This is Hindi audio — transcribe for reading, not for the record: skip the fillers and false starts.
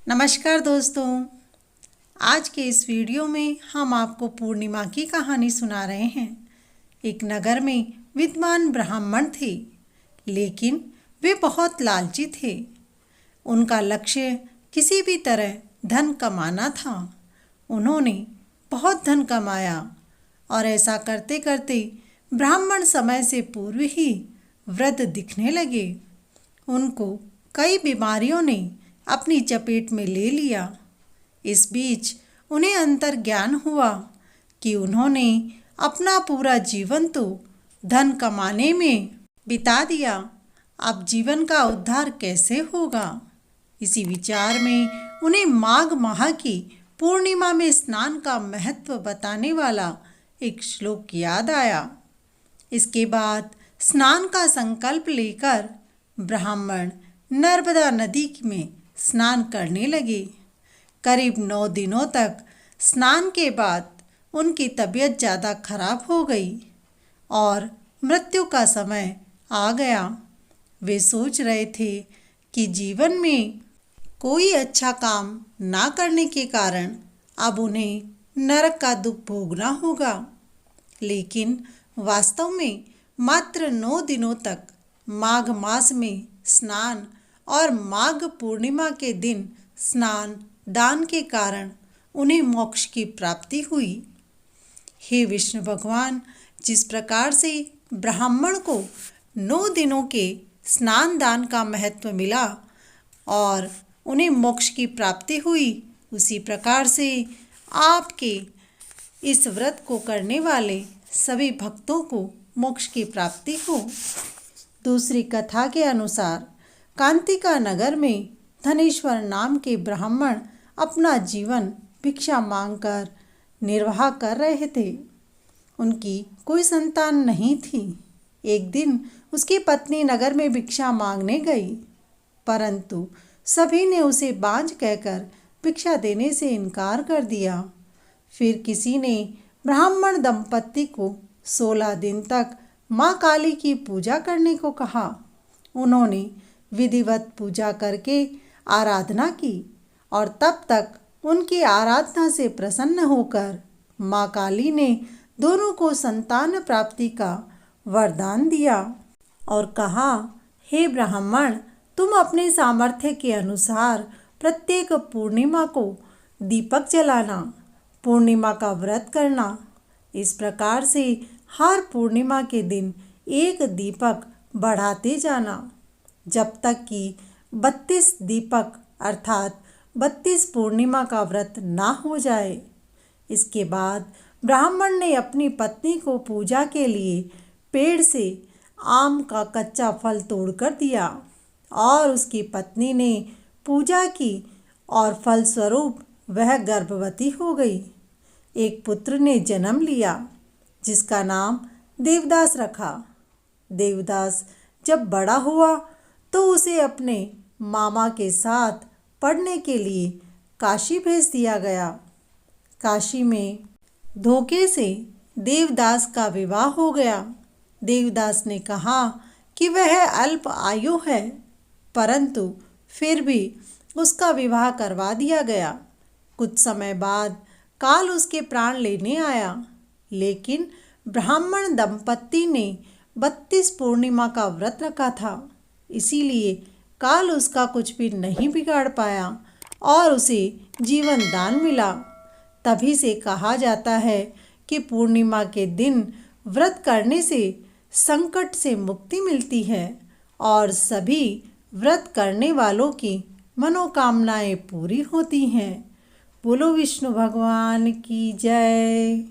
नमस्कार दोस्तों, आज के इस वीडियो में हम आपको पूर्णिमा की कहानी सुना रहे हैं। एक नगर में विद्वान ब्राह्मण थे, लेकिन वे बहुत लालची थे। उनका लक्ष्य किसी भी तरह धन कमाना था। उन्होंने बहुत धन कमाया और ऐसा करते करते ब्राह्मण समय से पूर्व ही वृद्ध दिखने लगे। उनको कई बीमारियों ने अपनी चपेट में ले लिया। इस बीच उन्हें अंतर्ज्ञान हुआ कि उन्होंने अपना पूरा जीवन तो धन कमाने में बिता दिया। अब जीवन का उद्धार कैसे होगा? इसी विचार में उन्हें माघ माह की पूर्णिमा में स्नान का महत्व बताने वाला एक श्लोक याद आया। इसके बाद स्नान का संकल्प लेकर ब्राह्मण नर्मदा नदी में स्नान करने लगे। करीब 9 दिनों तक स्नान के बाद उनकी तबीयत ज़्यादा खराब हो गई और मृत्यु का समय आ गया। वे सोच रहे थे कि जीवन में कोई अच्छा काम ना करने के कारण अब उन्हें नरक का दुख भोगना होगा। लेकिन वास्तव में मात्र 9 दिनों तक माघ मास में स्नान और माघ पूर्णिमा के दिन स्नान दान के कारण उन्हें मोक्ष की प्राप्ति हुई। हे विष्णु भगवान, जिस प्रकार से ब्राह्मण को 9 दिनों के स्नान दान का महत्व मिला और उन्हें मोक्ष की प्राप्ति हुई, उसी प्रकार से आपके इस व्रत को करने वाले सभी भक्तों को मोक्ष की प्राप्ति हो। दूसरी कथा के अनुसार कांतिका नगर में धनेश्वर नाम के ब्राह्मण अपना जीवन भिक्षा मांगकर निर्वाह कर रहे थे। उनकी कोई संतान नहीं थी। एक दिन उसकी पत्नी नगर में भिक्षा मांगने गई, परंतु सभी ने उसे बांझ कहकर भिक्षा देने से इनकार कर दिया। फिर किसी ने ब्राह्मण दंपत्ति को 16 दिन तक माँ काली की पूजा करने को कहा। उन्होंने विधिवत पूजा करके आराधना की और तब तक उनकी आराधना से प्रसन्न होकर माँ काली ने दोनों को संतान प्राप्ति का वरदान दिया और कहा, हे ब्राह्मण, तुम अपने सामर्थ्य के अनुसार प्रत्येक पूर्णिमा को दीपक जलाना, पूर्णिमा का व्रत करना। इस प्रकार से हर पूर्णिमा के दिन एक दीपक बढ़ाते जाना, जब तक कि 32 दीपक अर्थात 32 पूर्णिमा का व्रत ना हो जाए। इसके बाद ब्राह्मण ने अपनी पत्नी को पूजा के लिए पेड़ से आम का कच्चा फल तोड़कर दिया और उसकी पत्नी ने पूजा की और फलस्वरूप वह गर्भवती हो गई। एक पुत्र ने जन्म लिया जिसका नाम देवदास रखा। देवदास जब बड़ा हुआ तो उसे अपने मामा के साथ पढ़ने के लिए काशी भेज दिया गया। काशी में धोखे से देवदास का विवाह हो गया। देवदास ने कहा कि वह अल्प आयु है, परंतु फिर भी उसका विवाह करवा दिया गया। कुछ समय बाद काल उसके प्राण लेने आया, लेकिन ब्राह्मण दंपत्ति ने 32 पूर्णिमा का व्रत रखा था, इसीलिए काल उसका कुछ भी नहीं बिगाड़ पाया और उसे जीवन दान मिला। तभी से कहा जाता है कि पूर्णिमा के दिन व्रत करने से संकट से मुक्ति मिलती है और सभी व्रत करने वालों की मनोकामनाएं पूरी होती हैं। बोलो विष्णु भगवान की जय।